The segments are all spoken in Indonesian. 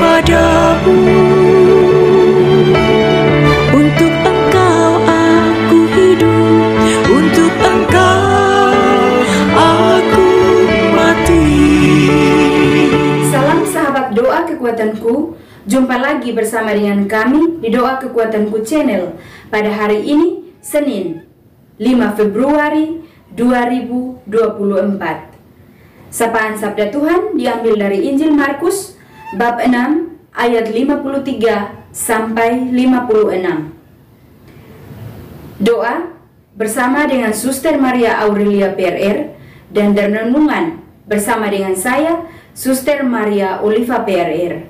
padamu. Untuk Engkau aku hidup, untuk Engkau aku mati. Salam sahabat doa kekuatanku. Jumpa lagi bersama dengan kami di Doa Kekuatanku Channel pada hari ini, Senin 5 Februari 2024. Sapaan Sabda Tuhan diambil dari Injil Markus bab 6 ayat 53 sampai 56. Doa bersama dengan Suster Maria Aurelia PRR dan renungan bersama dengan saya, Suster Maria Oliva PRR.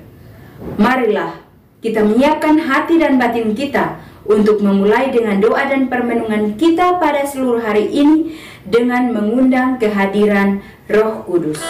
Marilah kita menyiapkan hati dan batin kita untuk memulai dengan doa dan permenungan kita pada seluruh hari ini dengan mengundang kehadiran Roh Kudus.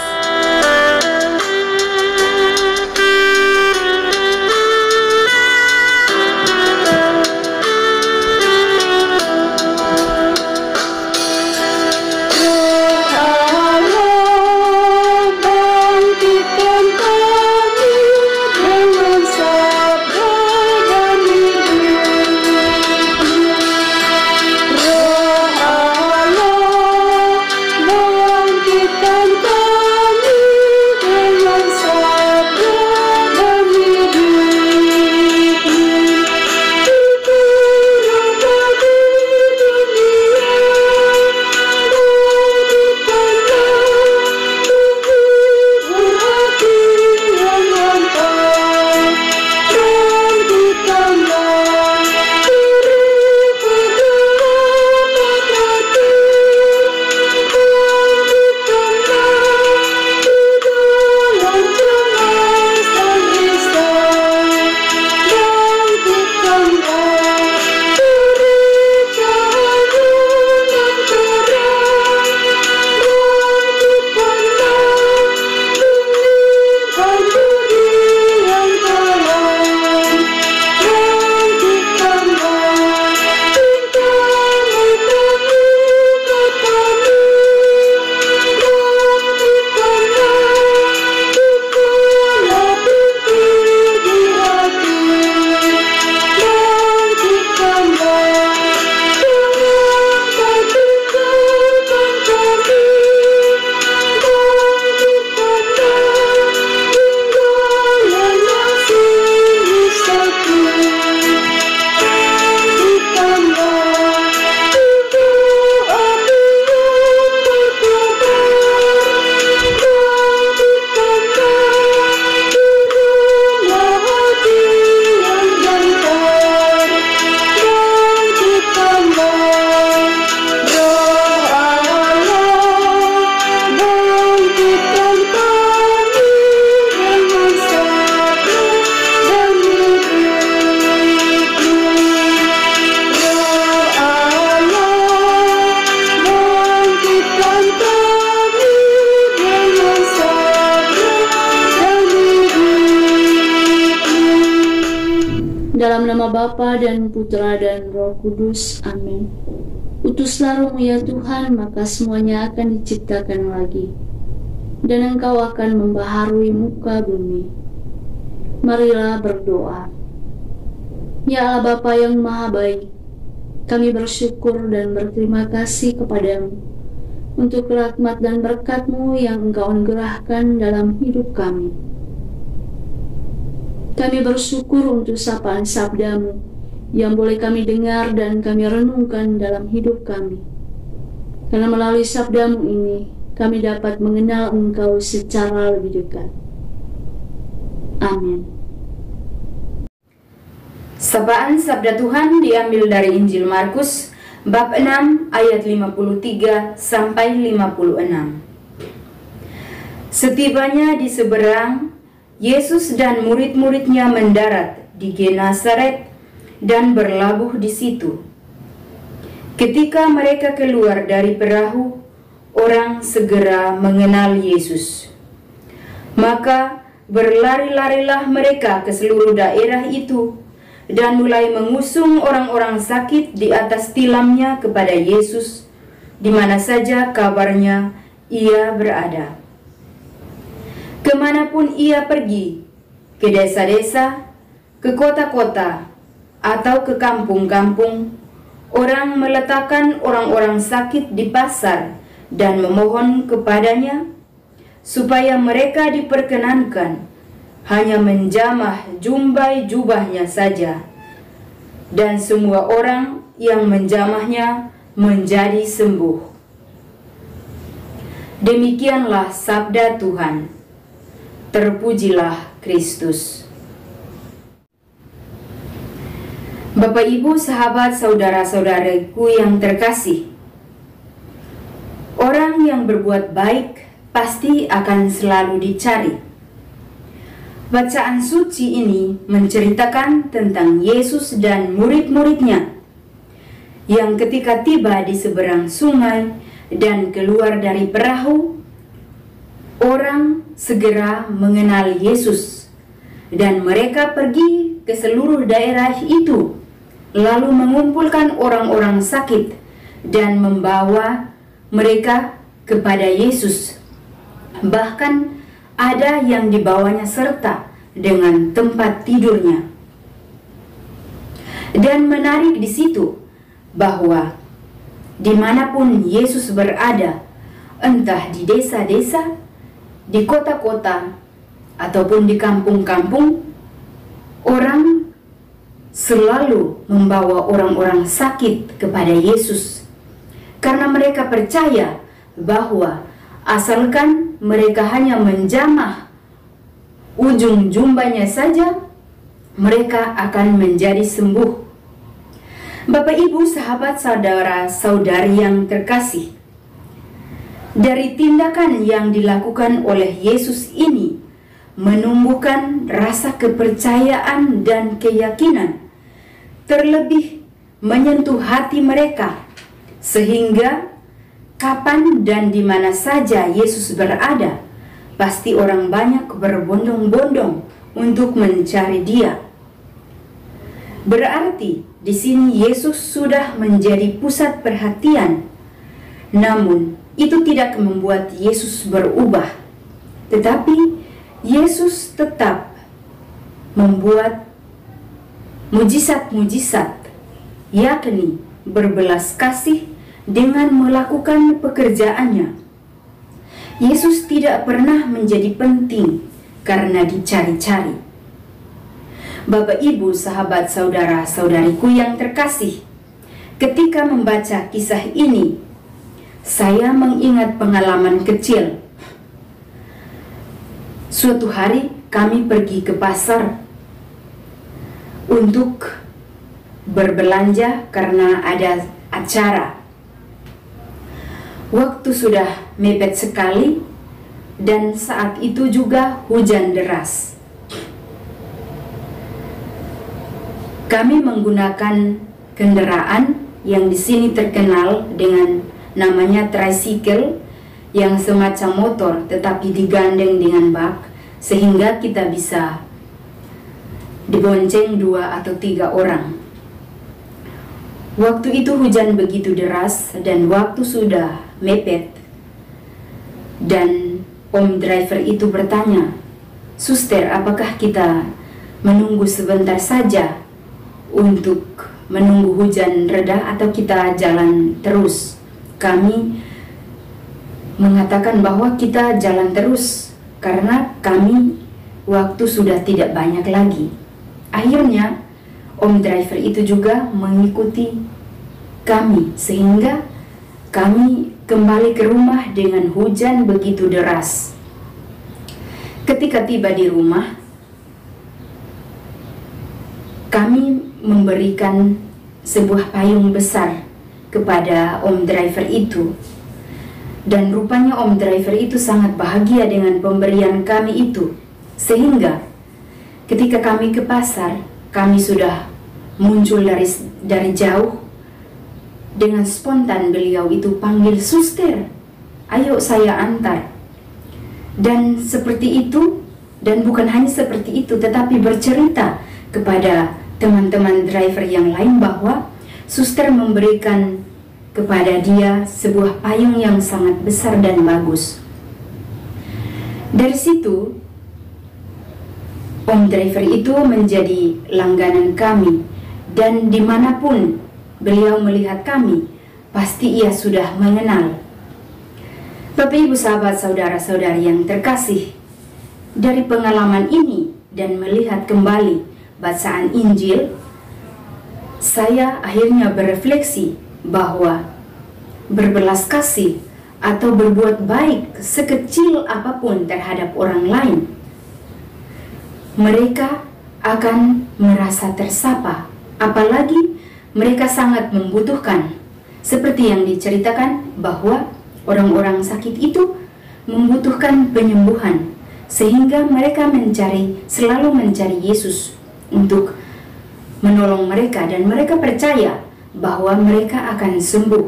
Dalam nama Bapa dan Putra dan Roh Kudus. Amin. Utuslah Roh-Mu ya Tuhan, maka semuanya akan diciptakan lagi, dan Engkau akan membaharui muka bumi. Marilah berdoa. Ya Allah Bapa yang Maha Baik, kami bersyukur dan berterima kasih kepadamu untuk rahmat dan berkat-Mu yang Engkau anugerahkan dalam hidup kami. Kami bersyukur untuk sapaan sabda-Mu yang boleh kami dengar dan kami renungkan dalam hidup kami. Karena melalui sabda-Mu ini, kami dapat mengenal Engkau secara lebih dekat. Amin. Sapaan Sabda Tuhan diambil dari Injil Markus bab 6 ayat 53 sampai 56. Setibanya di seberang, Yesus dan murid-muridnya mendarat di Genesaret dan berlabuh di situ. Ketika mereka keluar dari perahu, orang segera mengenal Yesus. Maka berlari-larilah mereka ke seluruh daerah itu dan mulai mengusung orang-orang sakit di atas tilamnya kepada Yesus, di mana saja kabarnya ia berada. Kemanapun ia pergi, ke desa-desa, ke kota-kota, atau ke kampung-kampung, orang meletakkan orang-orang sakit di pasar dan memohon kepadanya supaya mereka diperkenankan hanya menjamah jumbai jubahnya saja, dan semua orang yang menjamahnya menjadi sembuh. Demikianlah sabda Tuhan. Terpujilah Kristus. Bapak, Ibu, sahabat, saudara-saudariku yang terkasih, orang yang berbuat baik pasti akan selalu dicari. Bacaan suci ini menceritakan tentang Yesus dan murid-muridnya yang ketika tiba di seberang sungai dan keluar dari perahu, orang segera mengenal Yesus dan mereka pergi ke seluruh daerah itu, lalu mengumpulkan orang-orang sakit dan membawa mereka kepada Yesus. Bahkan ada yang dibawanya serta dengan tempat tidurnya. Dan menarik di situ bahwa dimanapun Yesus berada, entah di desa-desa, di kota-kota, ataupun di kampung-kampung, orang selalu membawa orang-orang sakit kepada Yesus, karena mereka percaya bahwa asalkan mereka hanya menjamah ujung jumbanya saja, mereka akan menjadi sembuh. Bapak, Ibu, sahabat, saudara-saudari yang terkasih, dari tindakan yang dilakukan oleh Yesus ini menumbuhkan rasa kepercayaan dan keyakinan, terlebih menyentuh hati mereka, sehingga kapan dan di mana saja Yesus berada, pasti orang banyak berbondong-bondong untuk mencari Dia. Berarti di sini Yesus sudah menjadi pusat perhatian. Namun itu tidak membuat Yesus berubah, tetapi Yesus tetap membuat mujizat-mujizat, yakni berbelas kasih dengan melakukan pekerjaannya. Yesus tidak pernah menjadi penting karena dicari-cari. Bapak, Ibu, sahabat, saudara-saudariku yang terkasih, ketika membaca kisah ini, saya mengingat pengalaman kecil. Suatu hari kami pergi ke pasar untuk berbelanja karena ada acara. Waktu sudah mepet sekali dan saat itu juga hujan deras. Kami menggunakan kendaraan yang di sini terkenal dengan namanya tricycle, yang semacam motor tetapi digandeng dengan bak, sehingga kita bisa dibonceng 2 atau 3 orang. Waktu itu hujan begitu deras dan waktu sudah mepet, dan om driver itu bertanya, "Suster, apakah kita menunggu sebentar saja untuk menunggu hujan reda atau kita jalan terus?" Kami mengatakan bahwa kita jalan terus karena kami waktu sudah tidak banyak lagi. Akhirnya om driver itu juga mengikuti kami sehingga kami kembali ke rumah dengan hujan begitu deras. Ketika tiba di rumah, kami memberikan sebuah payung besar kepada om driver itu, dan rupanya om driver itu sangat bahagia dengan pemberian kami itu, sehingga ketika kami ke pasar, kami sudah muncul dari jauh. Dengan spontan beliau itu panggil, "Suster, ayo saya antar." Dan seperti itu, dan bukan hanya seperti itu, tetapi bercerita kepada teman-teman driver yang lain bahwa suster memberikan kepada dia sebuah payung yang sangat besar dan bagus. Dari situ Om driver itu menjadi langganan kami, dan dimanapun beliau melihat kami, pasti ia sudah mengenal. Bapak Ibu sahabat saudara-saudari yang terkasih, dari pengalaman ini dan melihat kembali bacaan Injil, saya akhirnya berefleksi bahwa berbelas kasih atau berbuat baik sekecil apapun terhadap orang lain, mereka akan merasa tersapa, apalagi mereka sangat membutuhkan. Seperti yang diceritakan bahwa orang-orang sakit itu membutuhkan penyembuhan, sehingga mereka selalu mencari Yesus untuk menolong mereka, dan mereka percaya bahwa mereka akan sembuh.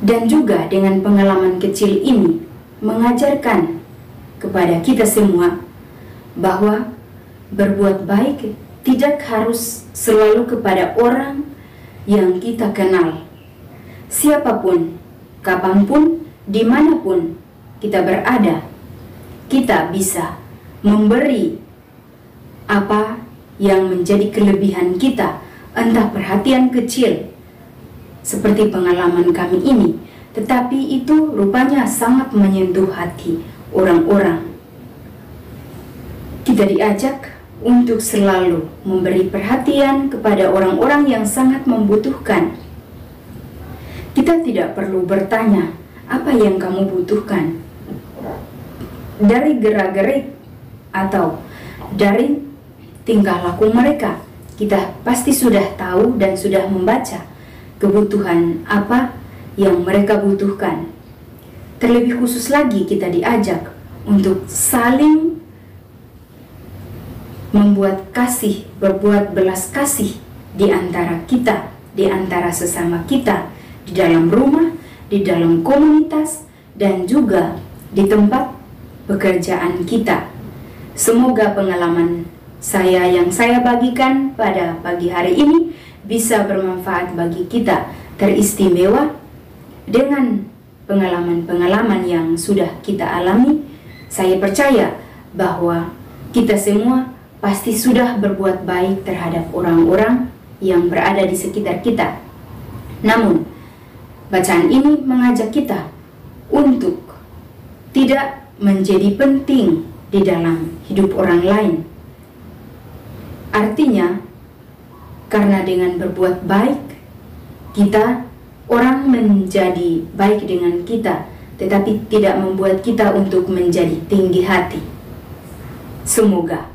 Dan juga dengan pengalaman kecil ini mengajarkan kepada kita semua bahwa berbuat baik tidak harus selalu kepada orang yang kita kenal. Siapapun, kapanpun, dimanapun kita berada, kita bisa memberi apa yang menjadi kelebihan kita, entah perhatian kecil seperti pengalaman kami ini, tetapi itu rupanya sangat menyentuh hati orang-orang. Kita diajak untuk selalu memberi perhatian kepada orang-orang yang sangat membutuhkan. Kita tidak perlu bertanya, apa yang kamu butuhkan? Dari gerak-gerik atau dari tingkah laku mereka, kita pasti sudah tahu dan sudah membaca kebutuhan apa yang mereka butuhkan. Terlebih khusus lagi kita diajak untuk saling membuat kasih, berbuat belas kasih di antara kita, di antara sesama kita, di dalam rumah, di dalam komunitas, dan juga di tempat pekerjaan kita. Semoga pengalaman yang saya bagikan pada pagi hari ini bisa bermanfaat bagi kita, teristimewa dengan pengalaman-pengalaman yang sudah kita alami. Saya percaya bahwa kita semua pasti sudah berbuat baik terhadap orang-orang yang berada di sekitar kita. Namun, bacaan ini mengajak kita untuk tidak menjadi penting di dalam hidup orang lain. Artinya, karena dengan berbuat baik, orang menjadi baik dengan kita, tetapi tidak membuat kita untuk menjadi tinggi hati. Semoga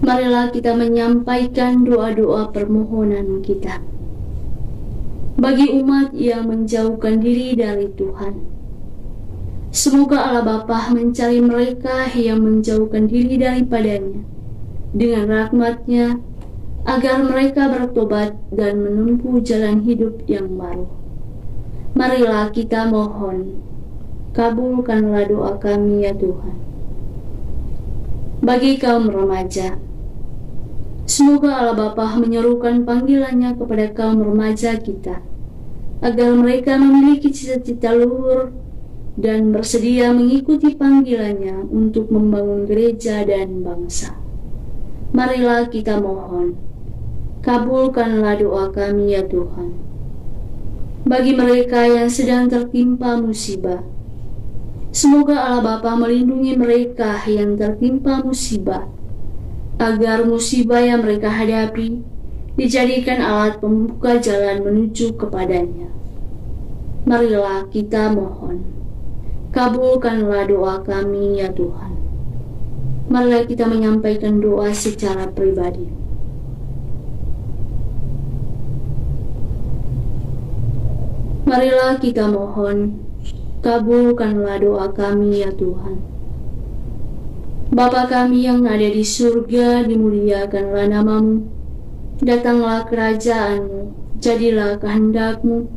marilah kita menyampaikan doa-doa permohonan kita bagi umat yang menjauhkan diri dari Tuhan. Semoga Allah Bapa mencari mereka yang menjauhkan diri daripadanya dengan rahmat-Nya, agar mereka bertobat dan menempuh jalan hidup yang baru. Marilah kita mohon, kabulkanlah doa kami ya Tuhan. Bagi kaum remaja, semoga Allah Bapa menyerukan panggilannya kepada kaum remaja kita, agar mereka memiliki cita-cita luhur dan bersedia mengikuti panggilannya untuk membangun gereja dan bangsa. Marilah kita mohon, kabulkanlah doa kami ya Tuhan. Bagi mereka yang sedang tertimpa musibah, semoga Allah Bapa melindungi mereka yang tertimpa musibah, agar musibah yang mereka hadapi dijadikan alat pembuka jalan menuju kepadanya. Marilah kita mohon, kabulkanlah doa kami ya Tuhan. Marilah kita menyampaikan doa secara pribadi. Marilah kita mohon, kabulkanlah doa kami ya Tuhan. Bapa kami yang ada di surga, dimuliakanlah nama-Mu. Datanglah kerajaan-Mu, jadilah kehendak-Mu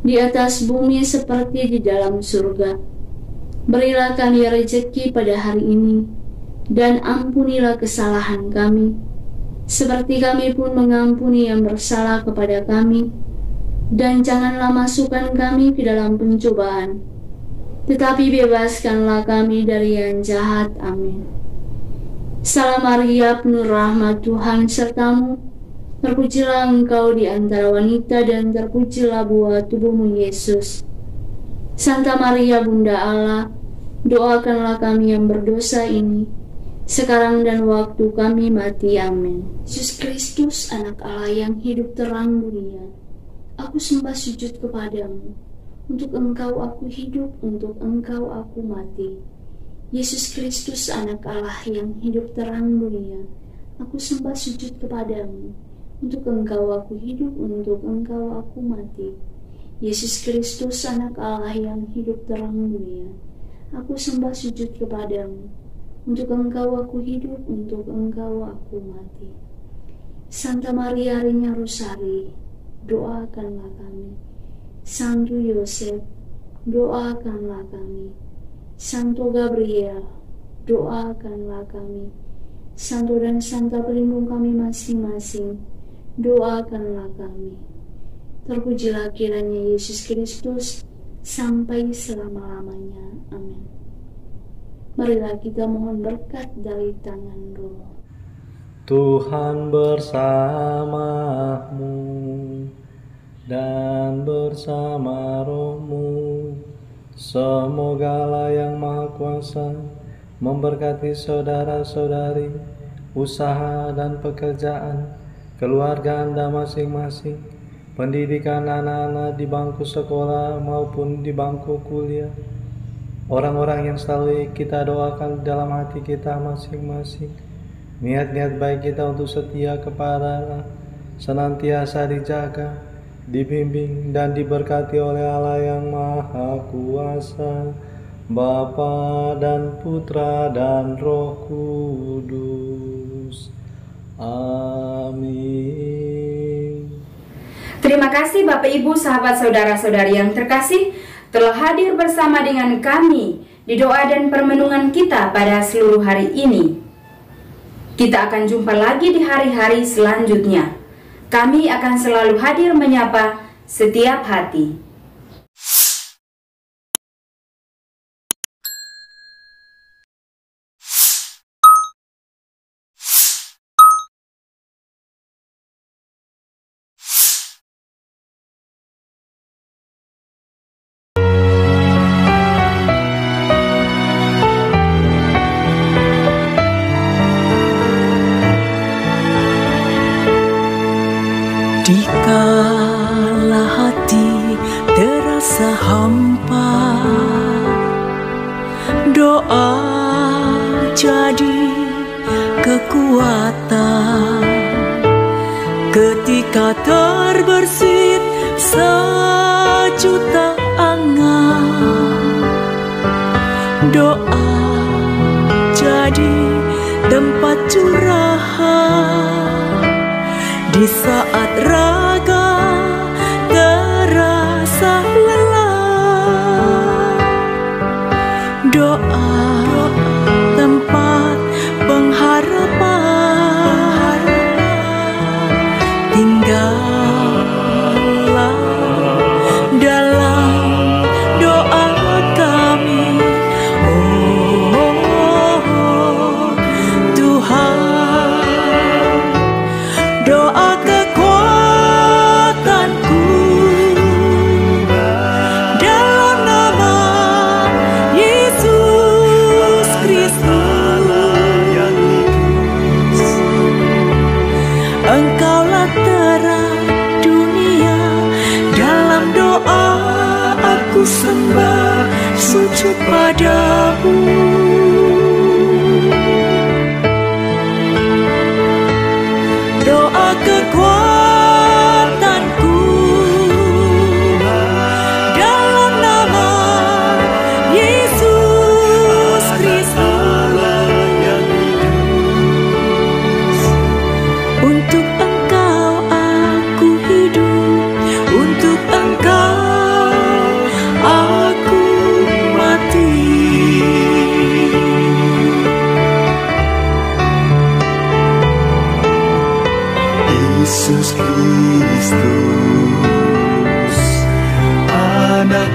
di atas bumi seperti di dalam surga. Berilah kami rezeki pada hari ini, dan ampunilah kesalahan kami, seperti kami pun mengampuni yang bersalah kepada kami. Dan janganlah masukkan kami ke dalam pencobaan, tetapi bebaskanlah kami dari yang jahat. Amin. Salam Maria, penuh rahmat, Tuhan sertamu. Terpujilah engkau di antara wanita dan terpujilah buah tubuhmu Yesus. Santa Maria Bunda Allah, doakanlah kami yang berdosa ini, sekarang dan waktu kami mati. Amin. Yesus Kristus, anak Allah yang hidup terang dunia, aku sembah sujud kepadamu. Untuk engkau aku hidup, untuk engkau aku mati. Yesus Kristus, anak Allah yang hidup terang dunia, aku sembah sujud kepadamu. Untuk engkau aku hidup, untuk engkau aku mati. Yesus Kristus, anak Allah yang hidup terang dunia, aku sembah sujud kepadamu. Untuk engkau aku hidup, untuk engkau aku mati. Santa Maria Reina Rosari, doakanlah kami. Santo Yosef, doakanlah kami. Santo Gabriel, doakanlah kami. Santo dan Santa pelindung kami masing-masing, doakanlah kami. Terpujilah kiranya Yesus Kristus sampai selama-lamanya. Amin. Marilah kita mohon berkat dari tangan Roh. Tuhan bersamamu dan bersama rohmu. Semoga Allah yang Maha Kuasa memberkati saudara-saudari, usaha dan pekerjaan, keluarga Anda masing-masing, pendidikan anak-anak di bangku sekolah maupun di bangku kuliah, orang-orang yang selalu kita doakan dalam hati kita masing-masing. Niat-niat baik kita untuk setia kepada Allah senantiasa dijaga, dibimbing dan diberkati oleh Allah yang Maha Kuasa, Bapa dan Putra dan Roh Kudus. Amin. Terima kasih Bapak Ibu, sahabat saudara-saudari yang terkasih, telah hadir bersama dengan kami di doa dan permenungan kita pada seluruh hari ini. Kita akan jumpa lagi di hari-hari selanjutnya. Kami akan selalu hadir menyapa setiap hati. Dikala hati terasa hampa, doa jadi kekuatan. Ketika terbersit sejuta angan, doa jadi tempat curahan. Di saat raga terasa lelah, doa tempat pengharapan. Tinggallah dalam doa kami, oh Tuhan. Doa kekuatanku dalam nama Yesus Kristus. Engkaulah terang dunia, dalam doa aku sembah sujud padamu. Doa kekuatanku dalam nama Yesus Kristus. Untuk Engkau aku hidup, untuk Engkau aku mati. Yesus Kristus, anak